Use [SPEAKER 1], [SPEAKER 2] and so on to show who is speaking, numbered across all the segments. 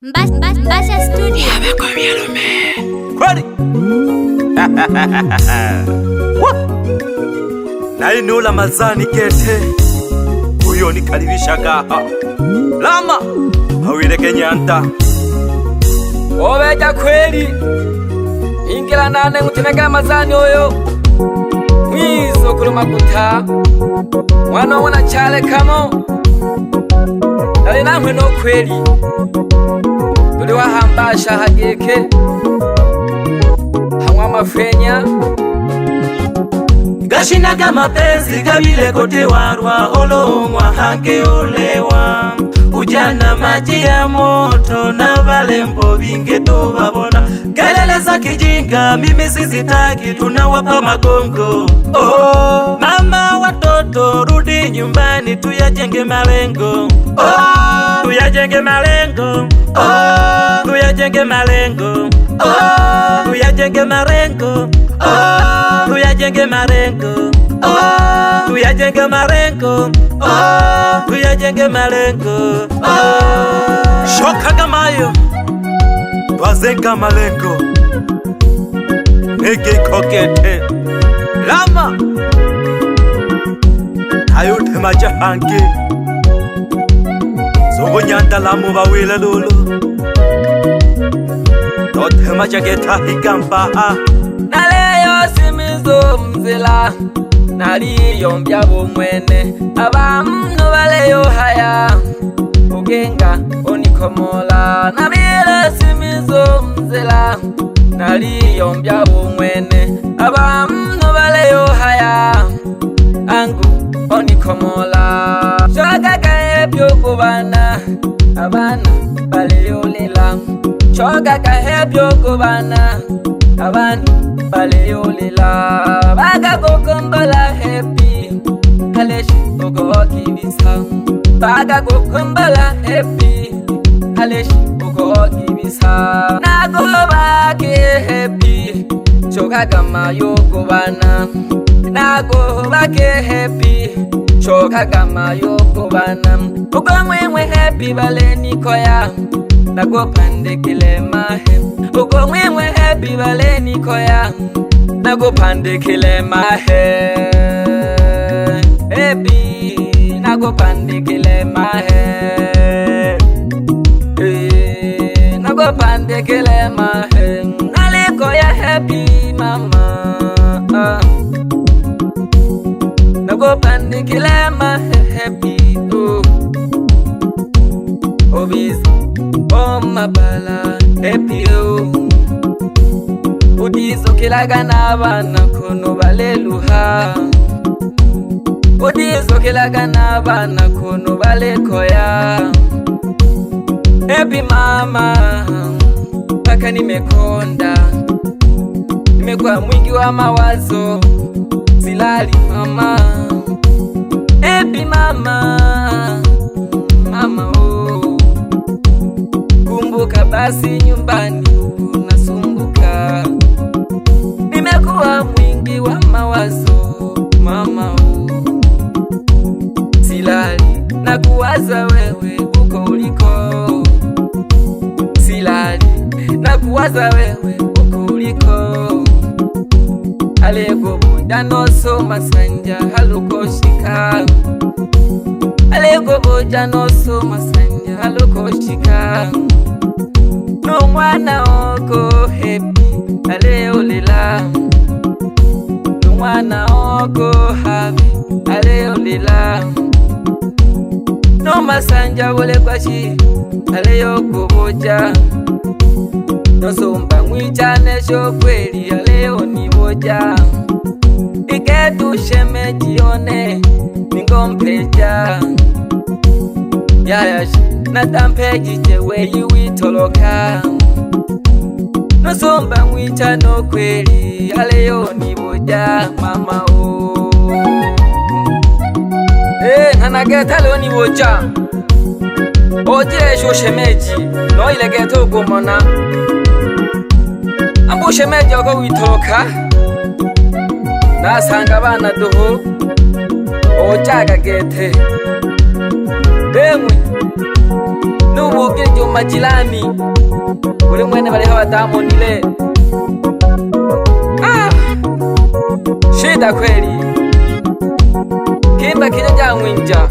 [SPEAKER 1] Mbasha Studio.
[SPEAKER 2] Kweli. Na inula mazani kete uyo nikaribisha gaha lama hawileke nyanta
[SPEAKER 3] obeja kweli ingira nane ngutemeka mazani oyo mwizo kuluma guta mwana wana chale kamo nali namwe no kweli tuli wahambasha hageke hamwa mafenya
[SPEAKER 2] gashinaga mapenzi kabile kote warwa olomwa hange olewa ujana maji ya moto na valembo vinge tubabona kelele za kijinga mimi sizitaki tunawapa magongo. Oh, mama watoto rudi nyumbani tuyajenge malengo. Oh, tuyajenge malengo. Oh, tuyajenge malengo. Oh, tuyajenge malengo. Oh, tuyajenge malengo. Oh, tuyajenge malengo. Oh, tuyajenge malengo. Oh, shokaga mayo twazenga malengo nege kokete lama ayote majahange zogo nyanda lamu bawile lulu tote majageta higamba
[SPEAKER 3] naleyo simizo mzila naliyo mbyabo mwene abamno baleyo haya ugenga onikomola nabile simizo mzila naliyo mbyabo mwene abamno baleyo haya angu onikomola shogaga ebyo kubana abana baleyo lela shogaga ebyo kubana abana baleyo lela baga gokombola happy haleshi ogo kibisa baga gokombola happy haleshi ogo kibisa nago bake happy shogaga mayo kubana nago bake happy shogaga mayo kubana ugo mwe happy bale nikoya nago pandekile mahe ugo mwe happy bale nikoya nago pandekile mahe happy nago pandekile mahe nago pandekile mahe nalikoya happy mama nago pandekile mahe happy obis mabala happy udizo kilaga nabana kono baleluha udizo kilaga nabana kono balekoya happy mama paka nimekonda nimekuwa mwingi wa mawazo silali mama happy mama mama kumbuka basi nyumbani unasumbuka nimekuwa mwingi wa mawazo mama silali na kuwaza wewe uko uliko silali na kuwaza wewe uko uliko alego boja noso masanja halukoshika alego boja noso masanja halukoshika no mwana oko happy aleo lela no mwana oko happy aleo lela no masanja wole kwashi aleo kuboja no somba mwichane sho kweli aleo niboja iketu shemejione ningompeja yayashi natampeji jewe iwitoloka nosomba mwicha no kweli aleyo niboja mama nganageta leo niboja ojesho shemeji no ilegeta ugumona ambu shemeji ogo witoloka nasanga abana duho ojaga gete demwe Nubukile juma jilani uli mwene bali hawa tamonile. Shida kweli kimba kijaja mwinja.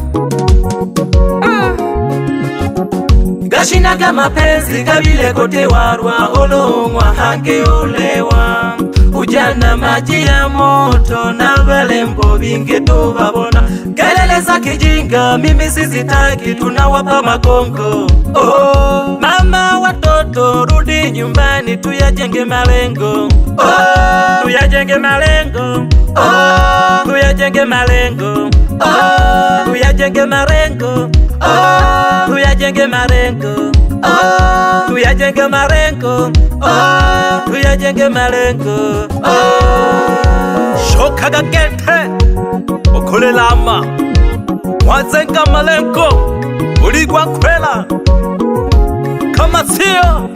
[SPEAKER 2] Gashinaga mapenzi kabile kote warwa olomwa hange olewa. Ujana maji ya moto na velembo vingi tubabona. Kelele za kijinga mimi sizitaki, tunawapa makongo. Oh, mama watoto rudi nyumbani tuyajenge malengo. Oh, tuyajenge malengo. Oh, tuyajenge malengo. Oh, tuyajenge malengo. Oh, tuyajenge malengo. Oh, tuyajenge malengo. Oh, tuyajenge malengo. Oh, shoka gakete okole lama wazenga malengo uligwa kwela kama sio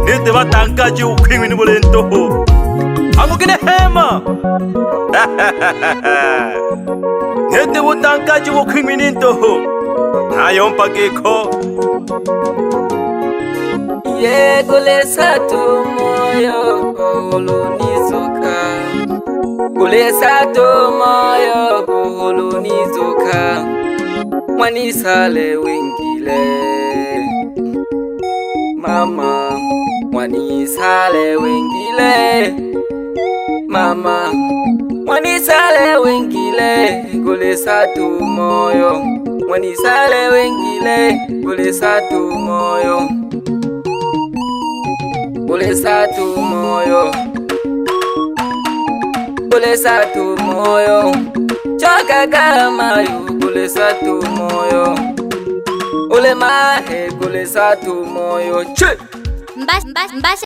[SPEAKER 2] nite batangaje ukwimwe ni bulento angukine hema nite butangaje ukwimwe ni ntoho nayo mpageko
[SPEAKER 3] Kulesa tu moyo ulunizuka. Kulesa tu moyo ulunizuka. Mwanisale wengile mama, mwanisale wengile mama, mwanisale wengile. Kulesa tu moyo, mwanisale wengile. Kulesa tu moyo, kulesa tu moyo, kulesa tu moyo. Choka kama yu kulesa tu moyo. Ule mahe kulesa tu moyo.
[SPEAKER 1] Mbasha